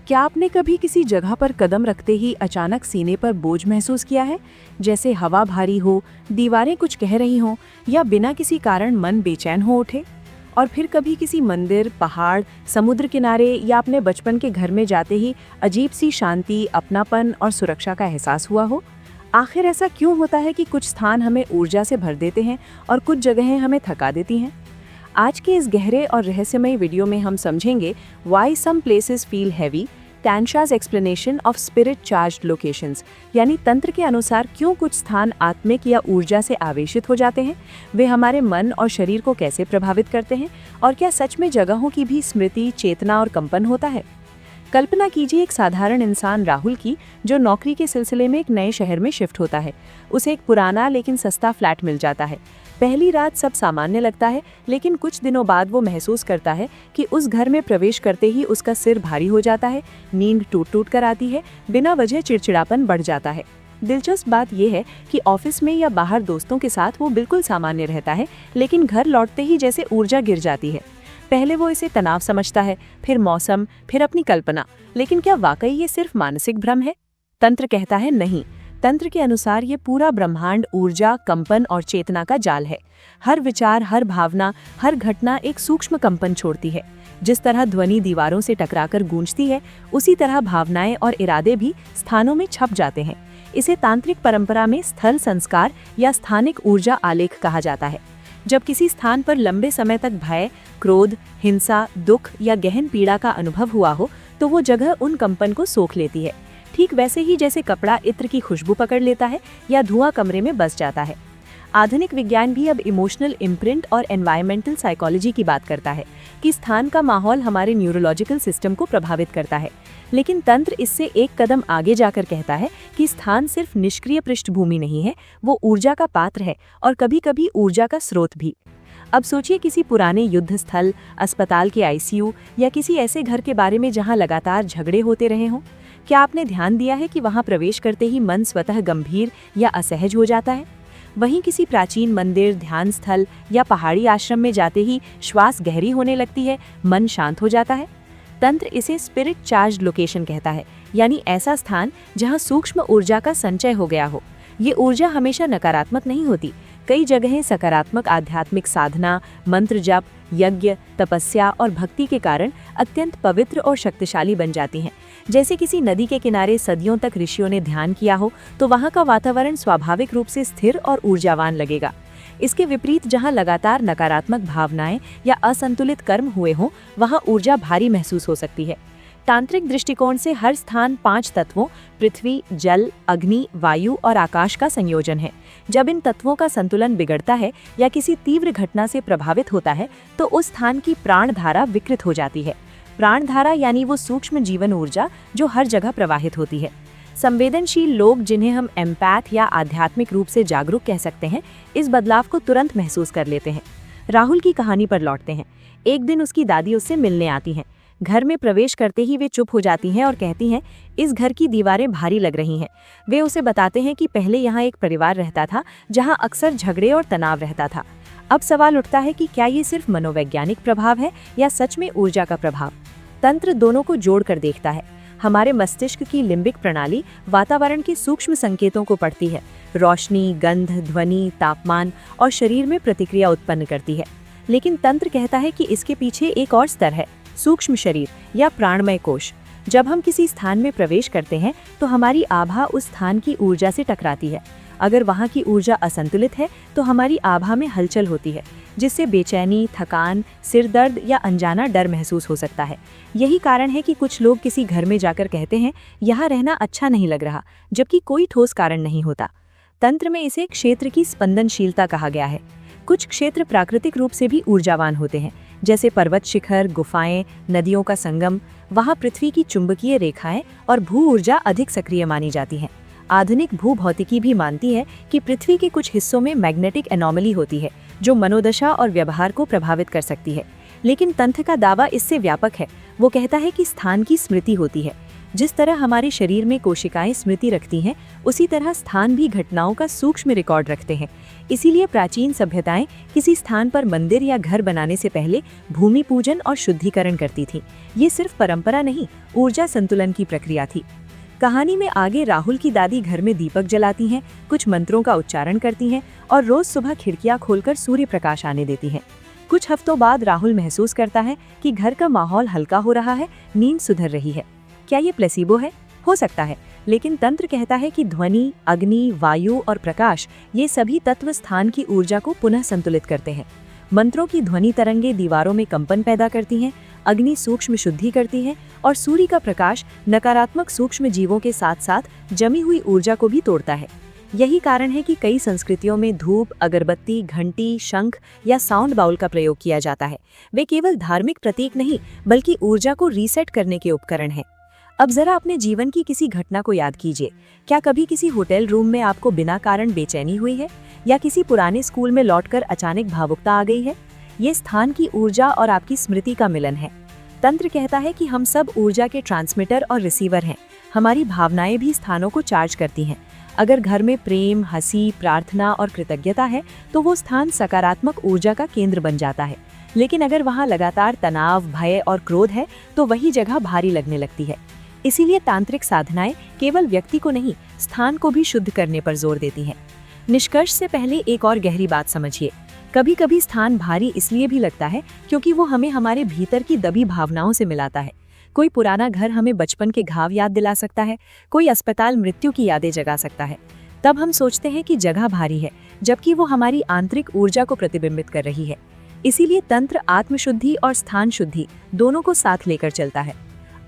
क्या आपने कभी किसी जगह पर कदम रखते ही अचानक सीने पर बोझ महसूस किया है? जैसे हवा भारी हो, दीवारें कुछ कह रही हों या बिना किसी कारण मन बेचैन हो उठे? और फिर कभी किसी मंदिर, पहाड़, समुद्र किनारे या अपने बचपन के घर में जाते ही अजीब सी शांति, अपनापन और सुरक्षा का एहसास हुआ हो? आखिर ऐसा क्यों होता है कि कुछ स्थान हमें ऊर्जा से भर देते हैं और कुछ जगहें हमें थका देती हैं? आज के इस गहरे और रहस्यमय वीडियो में हम समझेंगे Why some places feel heavy, तानशा's explanation of spirit charged locations, यानी तंत्र के अनुसार क्यों कुछ स्थान आत्मिक या ऊर्जा से आवेशित हो जाते हैं, वे हमारे मन और शरीर को कैसे प्रभावित करते हैं और क्या सच में जगहों की भी स्मृति, चेतना और कंपन होता है। कल्पना कीजिए एक साधारण इंसान राहुल की, जो नौकरी के सिलसिले में एक नए शहर में शिफ्ट होता है। उसे एक पुराना लेकिन सस्ता फ्लैट मिल जाता है। पहली रात सब सामान्य लगता है, लेकिन कुछ दिनों बाद वो महसूस करता है कि उस घर में प्रवेश करते ही उसका सिर भारी हो जाता है, नींद टूट टूट कर आती है, बिना वजह चिड़चिड़ापन बढ़ जाता है। दिलचस्प बात यह है कि ऑफिस में या बाहर दोस्तों के साथ वो बिल्कुल सामान्य रहता है, लेकिन घर लौटते ही जैसे ऊर्जा गिर जाती है। पहले वो इसे तनाव समझता है, फिर मौसम, फिर अपनी कल्पना। लेकिन क्या वाकई ये सिर्फ मानसिक भ्रम है? तंत्र कहता है नहीं। तंत्र के अनुसार ये पूरा ब्रह्मांड ऊर्जा, कंपन और चेतना का जाल है। हर विचार, हर भावना, हर घटना एक सूक्ष्म कंपन छोड़ती है। जिस तरह ध्वनि दीवारों से टकराकर गूंजती है, उसी तरह भावनाएं और इरादे भी स्थानों में छप जाते हैं। इसे तांत्रिक परंपरा में स्थल संस्कार या स्थानिक ऊर्जा आलेख कहा जाता है। जब किसी स्थान पर लंबे समय तक भय, क्रोध, हिंसा, दुख या गहन पीड़ा का अनुभव हुआ हो, तो वो जगह उन कंपन को सोख लेती है। ठीक वैसे ही जैसे कपड़ा इत्र की खुशबू पकड़ लेता है या धुआं कमरे में बस जाता है। आधुनिक विज्ञान भी अब इमोशनल इम्प्रिंट और एनवायरमेंटल साइकोलॉजी की बात करता है कि स्थान का माहौल हमारे न्यूरोलॉजिकल सिस्टम को प्रभावित करता है। लेकिन तंत्र इससे एक कदम आगे जाकर कहता है कि स्थान सिर्फ निष्क्रिय पृष्ठभूमि नहीं है, वो ऊर्जा का पात्र है और कभी-कभी ऊर्जा का स्रोत भी। अब सोचिए किसी पुराने युद्ध स्थल, अस्पताल के आईसीयू या किसी ऐसे घर के बारे में जहां लगातार झगड़े होते रहे हों। क्या आपने ध्यान दिया है कि वहां प्रवेश करते ही मन स्वतः गंभीर या असहज हो जाता है? वहीं किसी प्राचीन मंदिर, ध्यान स्थल या पहाड़ी आश्रम में जाते ही श्वास गहरी होने लगती है, मन शांत हो जाता है। तंत्र इसे स्पिरिट चार्ज्ड लोकेशन कहता है, यानी ऐसा स्थान जहां सूक्ष्म ऊर्जा का संचय हो गया हो। ये ऊर्जा हमेशा नकारात्मक नहीं होती। कई जगहें सकारात्मक आध्यात्मिक साधना, मंत्र जप, यज्ञ, तपस्या और भक्ति के कारण अत्यंत पवित्र और शक्तिशाली बन जाती हैं। जैसे किसी नदी के किनारे सदियों तक ऋषियों ने ध्यान किया हो, तो वहाँ का वातावरण स्वाभाविक रूप से स्थिर और ऊर्जावान लगेगा। इसके विपरीत जहाँ लगातार नकारात्मक भावनाएं या असंतुलित कर्म हुए हों, वहाँ ऊर्जा भारी महसूस हो सकती है। तांत्रिक दृष्टिकोण से हर स्थान 5 तत्वों पृथ्वी, जल, अग्नि, वायु और आकाश का संयोजन है। जब इन तत्वों का संतुलन बिगड़ता है या किसी तीव्र घटना से प्रभावित होता है, तो उस स्थान की प्राण धारा विकृत हो जाती है। प्राण धारा यानी वो सूक्ष्म जीवन ऊर्जा जो हर जगह प्रवाहित होती है। संवेदनशील लोग, जिन्हें हम एम्पैथ या आध्यात्मिक रूप से जागरूक कह सकते हैं, इस बदलाव को तुरंत महसूस कर लेते हैं। राहुल की कहानी पर लौटते हैं। एक दिन उसकी दादी उससे मिलने आती हैं। घर में प्रवेश करते ही वे चुप हो जाती हैं और कहती हैं, इस घर की दीवारें भारी लग रही हैं। वे उसे बताते हैं कि पहले यहाँ एक परिवार रहता था जहाँ अक्सर झगड़े और तनाव रहता था। अब सवाल उठता है कि क्या ये सिर्फ मनोवैज्ञानिक प्रभाव है या सच में ऊर्जा का प्रभाव? तंत्र दोनों को जोड़कर देखता है। हमारे मस्तिष्क की लिम्बिक प्रणाली वातावरण के सूक्ष्म संकेतों को पढ़ती है। रोशनी, गंध, ध्वनि, तापमान और शरीर में प्रतिक्रिया उत्पन्न करती है। लेकिन तंत्र कहता है कि इसके पीछे एक और स्तर है, सूक्ष्म शरीर या प्राणमय कोश। जब हम किसी स्थान में प्रवेश करते हैं, तो हमारी आभा उस स्थान की ऊर्जा से टकराती है। अगर वहाँ की ऊर्जा असंतुलित है, तो हमारी आभा में हलचल होती है, जिससे बेचैनी, थकान, सिर दर्द या अनजाना डर महसूस हो सकता है। यही कारण है कि कुछ लोग किसी घर में जाकर कहते हैं, यहाँ रहना अच्छा नहीं लग रहा, जबकि कोई ठोस कारण नहीं होता। तंत्र में इसे क्षेत्र की स्पंदनशीलता कहा गया है। कुछ क्षेत्र प्राकृतिक रूप से भी ऊर्जावान होते हैं, जैसे पर्वत शिखर, गुफाएं, नदियों का संगम। वहाँ पृथ्वी की चुंबकीय रेखाएं और भू ऊर्जा अधिक सक्रिय मानी जाती हैं। आधुनिक भूभौतिकी भी मानती है कि पृथ्वी के कुछ हिस्सों में मैग्नेटिक एनोमली होती है, जो मनोदशा और व्यवहार को प्रभावित कर सकती है। लेकिन तंत्र का दावा इससे व्यापक है। वो कहता है कि स्थान की स्मृति होती है। जिस तरह हमारे शरीर में कोशिकाएं स्मृति रखती हैं, उसी तरह स्थान भी घटनाओं का सूक्ष्म रिकॉर्ड रखते हैं। इसीलिए प्राचीन सभ्यताएं किसी स्थान पर मंदिर या घर बनाने से पहले भूमि पूजन और शुद्धिकरण करती थीं। ये सिर्फ परंपरा नहीं, ऊर्जा संतुलन की प्रक्रिया थी। कहानी में आगे राहुल की दादी घर में दीपक जलाती हैं, कुछ मंत्रों का उच्चारण करती हैं और रोज सुबह खिड़कियां खोलकर सूर्य प्रकाश आने देती हैं। कुछ हफ्तों बाद राहुल महसूस करता है कि घर का माहौल हल्का हो रहा है, नींद सुधर रही है। क्या ये प्लेसिबो है? हो सकता है, लेकिन तंत्र कहता है कि ध्वनि, अग्नि, वायु और प्रकाश ये सभी तत्व स्थान की ऊर्जा को पुनः संतुलित करते हैं। मंत्रों की ध्वनि तरंगे दीवारों में कंपन पैदा करती हैं, अग्नि सूक्ष्म शुद्धि करती है और सूर्य का प्रकाश नकारात्मक सूक्ष्म जीवों के साथ साथ जमी हुई ऊर्जा को भी तोड़ता है। यही कारण है कि कई संस्कृतियों में धूप, अगरबत्ती, घंटी, शंख या साउंड बाउल का प्रयोग किया जाता है। वे केवल धार्मिक प्रतीक नहीं, बल्कि ऊर्जा को रीसेट करने के उपकरण हैं। अब जरा अपने जीवन की किसी घटना को याद कीजिए। क्या कभी किसी होटल रूम में आपको बिना कारण बेचैनी हुई है, या किसी पुराने स्कूल में लौटकर अचानक भावुकता आ गई है? ये स्थान की ऊर्जा और आपकी स्मृति का मिलन है। तंत्र कहता है कि हम सब ऊर्जा के ट्रांसमीटर और रिसीवर हैं। हमारी भावनाएं भी स्थानों को चार्ज करती हैं। अगर घर में प्रेम, हंसी, प्रार्थना और कृतज्ञता है, तो वो स्थान सकारात्मक ऊर्जा का केंद्र बन जाता है। लेकिन अगर वहाँ लगातार तनाव, भय और क्रोध है, तो वही जगह भारी लगने लगती है। इसीलिए तांत्रिक साधनाएं केवल व्यक्ति को नहीं, स्थान को भी शुद्ध करने पर जोर देती हैं। निष्कर्ष से पहले एक और गहरी बात समझिए। कभी कभी स्थान भारी इसलिए भी लगता है क्योंकि वो हमें हमारे भीतर की दबी भावनाओं से मिलाता है। कोई पुराना घर हमें बचपन के घाव याद दिला सकता है, कोई अस्पताल मृत्यु की यादें जगा सकता है। तब हम सोचते हैं कि जगह भारी है, जबकि वो हमारी आंतरिक ऊर्जा को प्रतिबिंबित कर रही है। इसीलिए तंत्र आत्मशुद्धि और स्थान शुद्धि दोनों को साथ लेकर चलता है।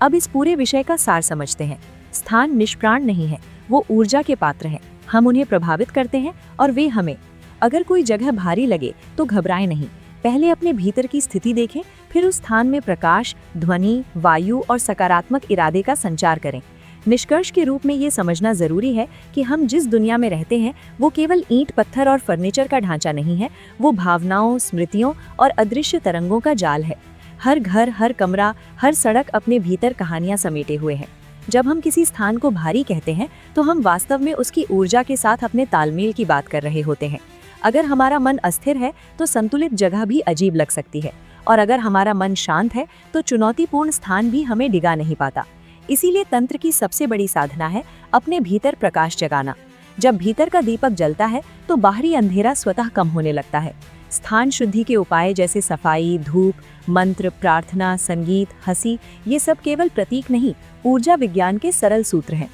अब इस पूरे विषय का सार समझते हैं। स्थान निष्प्राण नहीं है, वो ऊर्जा के पात्र हैं। हम उन्हें प्रभावित करते हैं और वे हमें। अगर कोई जगह भारी लगे तो घबराएं नहीं, पहले अपने भीतर की स्थिति देखें, फिर उस स्थान में प्रकाश, ध्वनि, वायु और सकारात्मक इरादे का संचार करें। निष्कर्ष के रूप में ये समझना जरूरी है कि हम जिस दुनिया में रहते हैं वो केवल ईंट, पत्थर और फर्नीचर का ढांचा नहीं है, वो भावनाओं, स्मृतियों और अदृश्य तरंगों का जाल है। हर घर, हर कमरा, हर सड़क अपने भीतर कहानियां समेटे हुए है। जब हम किसी स्थान को भारी कहते हैं तो हम वास्तव में उसकी ऊर्जा के साथ अपने तालमेल की बात कर रहे होते हैं। अगर हमारा मन अस्थिर है तो संतुलित जगह भी अजीब लग सकती है, और अगर हमारा मन शांत है तो चुनौतीपूर्ण स्थान भी हमें डिगा नहीं पाता। इसीलिए तंत्र की सबसे बड़ी साधना है अपने भीतर प्रकाश जगाना। जब भीतर का दीपक जलता है तो बाहरी अंधेरा स्वतः कम होने लगता है। स्थान शुद्धि के उपाय जैसे सफाई, धूप, मंत्र, प्रार्थना, संगीत, हंसी, ये सब केवल प्रतीक नहीं, ऊर्जा विज्ञान के सरल सूत्र हैं।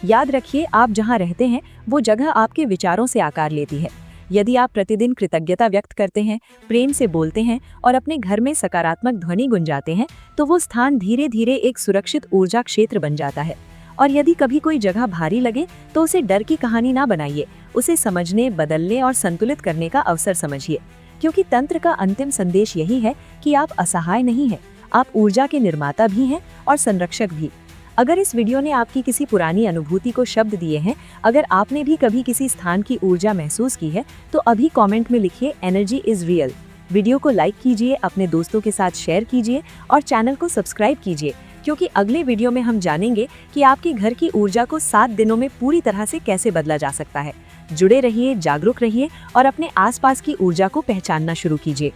याद रखिए, आप जहाँ रहते हैं वो जगह आपके विचारों से आकार लेती है। यदि आप प्रतिदिन कृतज्ञता व्यक्त करते हैं, प्रेम से बोलते हैं और अपने घर में सकारात्मक ध्वनि गुंजाते हैं, तो वो स्थान धीरे धीरे एक सुरक्षित ऊर्जा क्षेत्र बन जाता है। और यदि कभी कोई जगह भारी लगे तो उसे डर की कहानी ना बनाइए, उसे समझने, बदलने और संतुलित करने का अवसर समझिए। क्योंकि तंत्र का अंतिम संदेश यही है कि आप असहाय नहीं हैं, आप ऊर्जा के निर्माता भी हैं और संरक्षक भी। अगर इस वीडियो ने आपकी किसी पुरानी अनुभूति को शब्द दिए हैं, अगर आपने भी कभी किसी स्थान की ऊर्जा महसूस की है, तो अभी कमेंट में लिखिए एनर्जी इज रियल। वीडियो को लाइक कीजिए, अपने दोस्तों के साथ शेयर कीजिए और चैनल को सब्सक्राइब कीजिए, क्योंकि अगले वीडियो में हम जानेंगे कि आपके घर की ऊर्जा को 7 दिनों में पूरी तरह से कैसे बदला जा सकता है। जुड़े रहिए, जागरूक रहिए और अपने आसपास की ऊर्जा को पहचानना शुरू कीजिए।